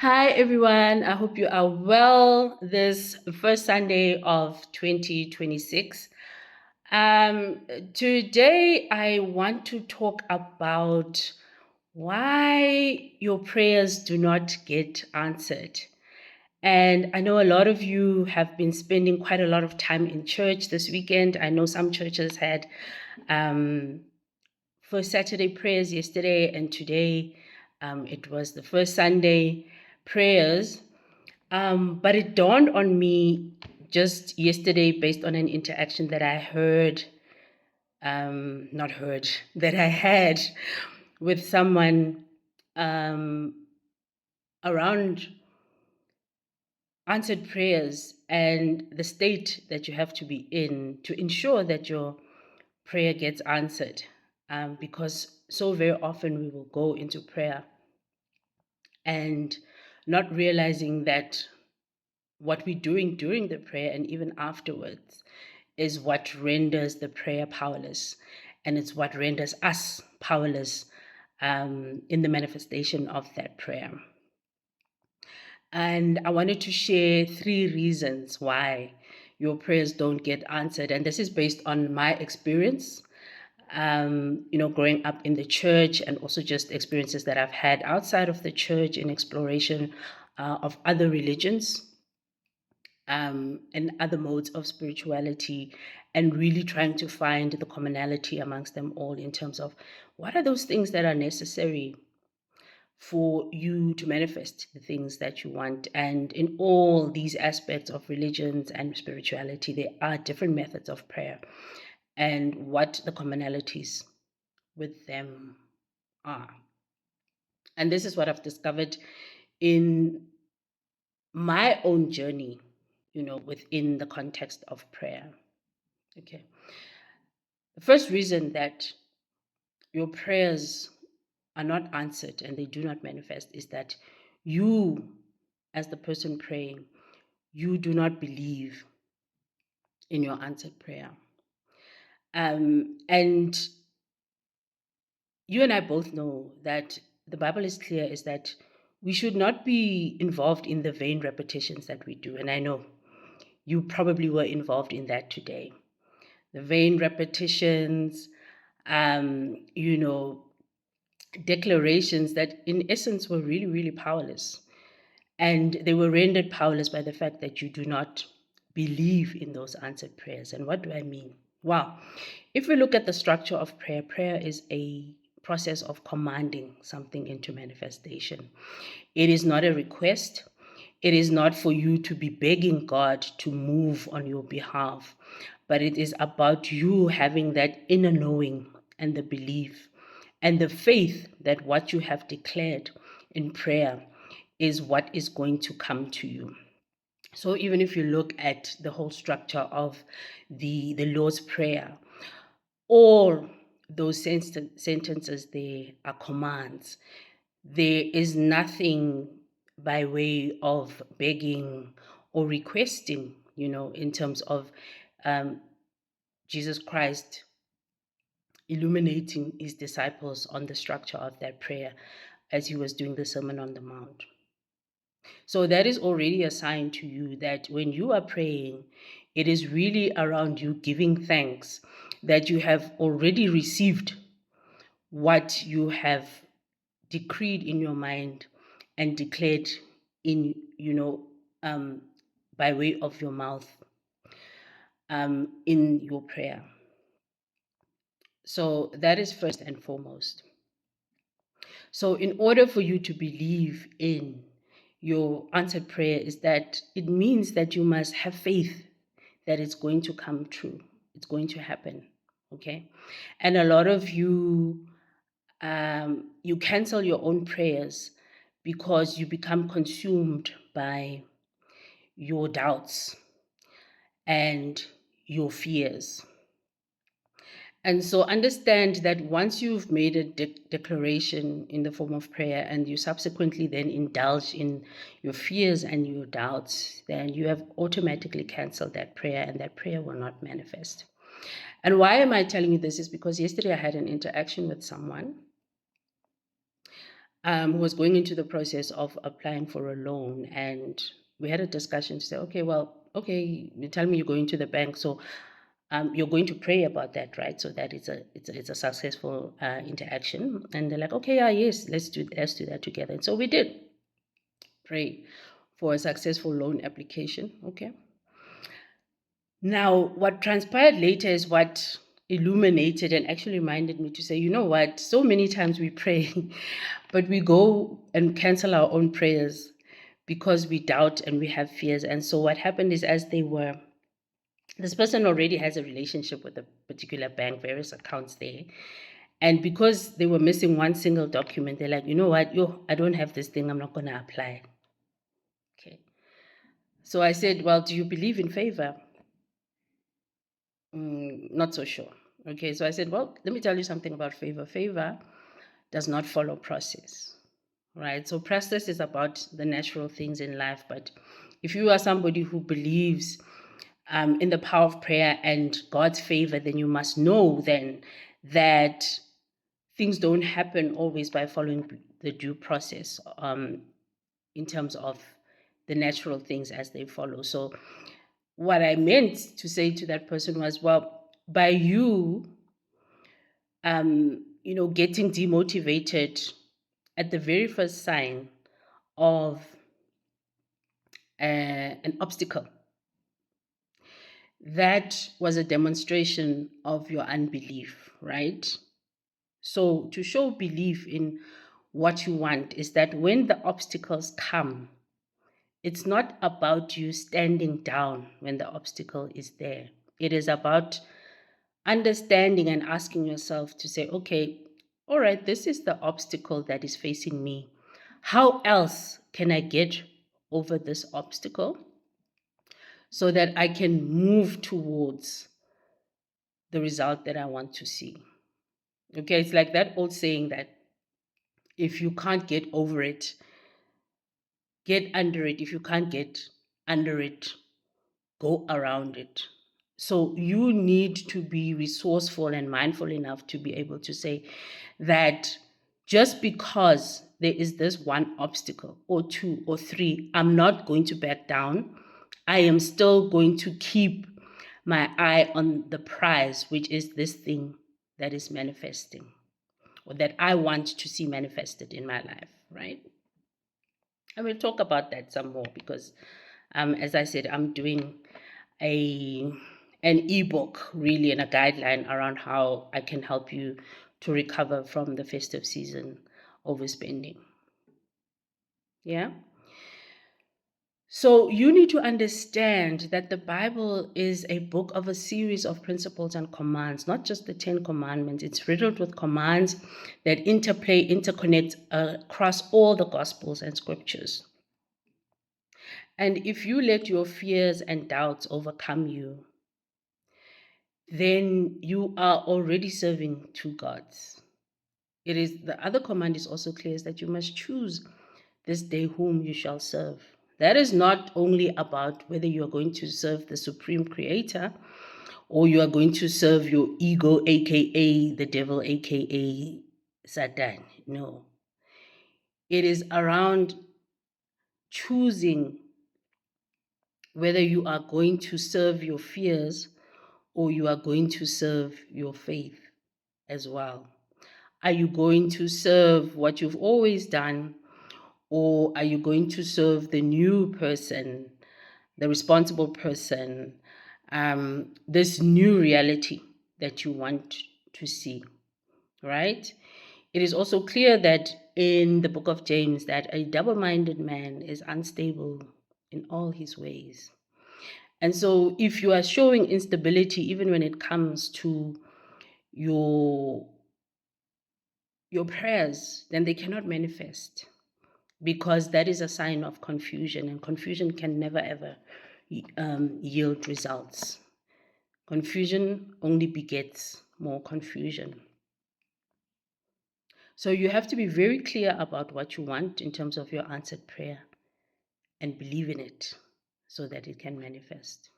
Hi, everyone. I hope you are well this first Sunday of 2026. Today, I want to talk about why your prayers do not get answered. And I know a lot of you have been spending quite a lot of time in church this weekend. I know some churches had um, first Saturday prayers yesterday, and today it was the first Sunday prayers. But it dawned on me just yesterday based on an interaction that I heard, not heard, that I had with someone around answered prayers and the state that you have to be in to ensure that your prayer gets answered. Because so very often we will go into prayer and not realizing that what we're doing during the prayer and even afterwards is what renders the prayer powerless, and it's what renders us powerless in the manifestation of that prayer. And I wanted to share 3 reasons why your prayers don't get answered. And this is based on my experience, growing up in the church, and also just experiences that I've had outside of the church in exploration of other religions and other modes of spirituality, and really trying to find the commonality amongst them all in terms of what are those things that are necessary for you to manifest the things that you want. And in all these aspects of religions and spirituality, there are different methods of prayer and what the commonalities with them are. And this is what I've discovered in my own journey, within the context of prayer. Okay. The first reason that your prayers are not answered and they do not manifest is that you, as the person praying, you do not believe in your answered prayer. And you and I both know that the Bible is clear is that we should not be involved in the vain repetitions that we do. And I know you probably were involved in that today. The vain repetitions, declarations that in essence were really, really powerless. And they were rendered powerless by the fact that you do not believe in those answered prayers. And what do I mean? Wow. If we look at the structure of prayer, prayer is a process of commanding something into manifestation. It is not a request. It is not for you to be begging God to move on your behalf, but it is about you having that inner knowing and the belief and the faith that what you have declared in prayer is what is going to come to you. So even if you look at the whole structure of the Lord's Prayer, all those sentences there are commands. There is nothing by way of begging or requesting, in terms of Jesus Christ illuminating his disciples on the structure of that prayer as he was doing the Sermon on the Mount. So that is already a sign to you that when you are praying, it is really around you giving thanks that you have already received what you have decreed in your mind and declared in, by way of your mouth in your prayer. So that is first and foremost. So in order for you to believe in your answered prayer is that it means that you must have faith that it's going to come true. It's going to happen. Okay. And a lot of you, you cancel your own prayers because you become consumed by your doubts and your fears. And so understand that once you've made a declaration in the form of prayer and you subsequently then indulge in your fears and your doubts, then you have automatically canceled that prayer and that prayer will not manifest. And why am I telling you this is because yesterday I had an interaction with someone who was going into the process of applying for a loan, and we had a discussion to say, okay, you tell me you're going to the bank, so you're going to pray about that, right? So that it's a successful interaction. And they're like, okay, yeah, yes, let's do that together. And so we did pray for a successful loan application. Okay. Now, what transpired later is what illuminated and actually reminded me to say, you know what? So many times we pray, but we go and cancel our own prayers because we doubt and we have fears. And so what happened is, this person already has a relationship with a particular bank, various accounts there. And because they were missing one single document, they're like, you know what? I don't have this thing. I'm not going to apply. Okay. So I said, well, do you believe in favor? Not so sure. Okay, so I said, well, let me tell you something about favor. Favor does not follow process, right? So process is about the natural things in life. But if you are somebody who believes in the power of prayer and God's favor, then you must know then that things don't happen always by following the due process in terms of the natural things as they follow. So what I meant to say to that person was, well, by you, getting demotivated at the very first sign of an obstacle, that was a demonstration of your unbelief, right? So to show belief in what you want is that when the obstacles come, it's not about you standing down when the obstacle is there. It is about understanding and asking yourself to say, okay, all right, this is the obstacle that is facing me. How else can I get over this obstacle so that I can move towards the result that I want to see? Okay, it's like that old saying that if you can't get over it, get under it. If you can't get under it, go around it. So you need to be resourceful and mindful enough to be able to say that just because there is this one obstacle or two or three, I'm not going to back down. I am still going to keep my eye on the prize, which is this thing that is manifesting or that I want to see manifested in my life, right? I will talk about that some more because, as I said, I'm doing an ebook really and a guideline around how I can help you to recover from the festive season overspending. Yeah. So you need to understand that the Bible is a book of a series of principles and commands, not just the 10 commandments. It's riddled with commands that interconnect across all the gospels and scriptures. And if you let your fears and doubts overcome you, then you are already serving two gods. It is the other command is also clear, is that you must choose this day whom you shall serve. That is not only about whether you are going to serve the supreme creator or you are going to serve your ego, aka the devil, aka Satan. No. It is around choosing whether you are going to serve your fears or you are going to serve your faith as well. Are you going to serve what you've always done, or are you going to serve the new person, the responsible person, this new reality that you want to see, right? It is also clear that in the book of James that a double-minded man is unstable in all his ways. And so if you are showing instability, even when it comes to your prayers, then they cannot manifest because that is a sign of confusion, and confusion can never ever yield results. Confusion only begets more confusion. So you have to be very clear about what you want in terms of your answered prayer and believe in it so that it can manifest.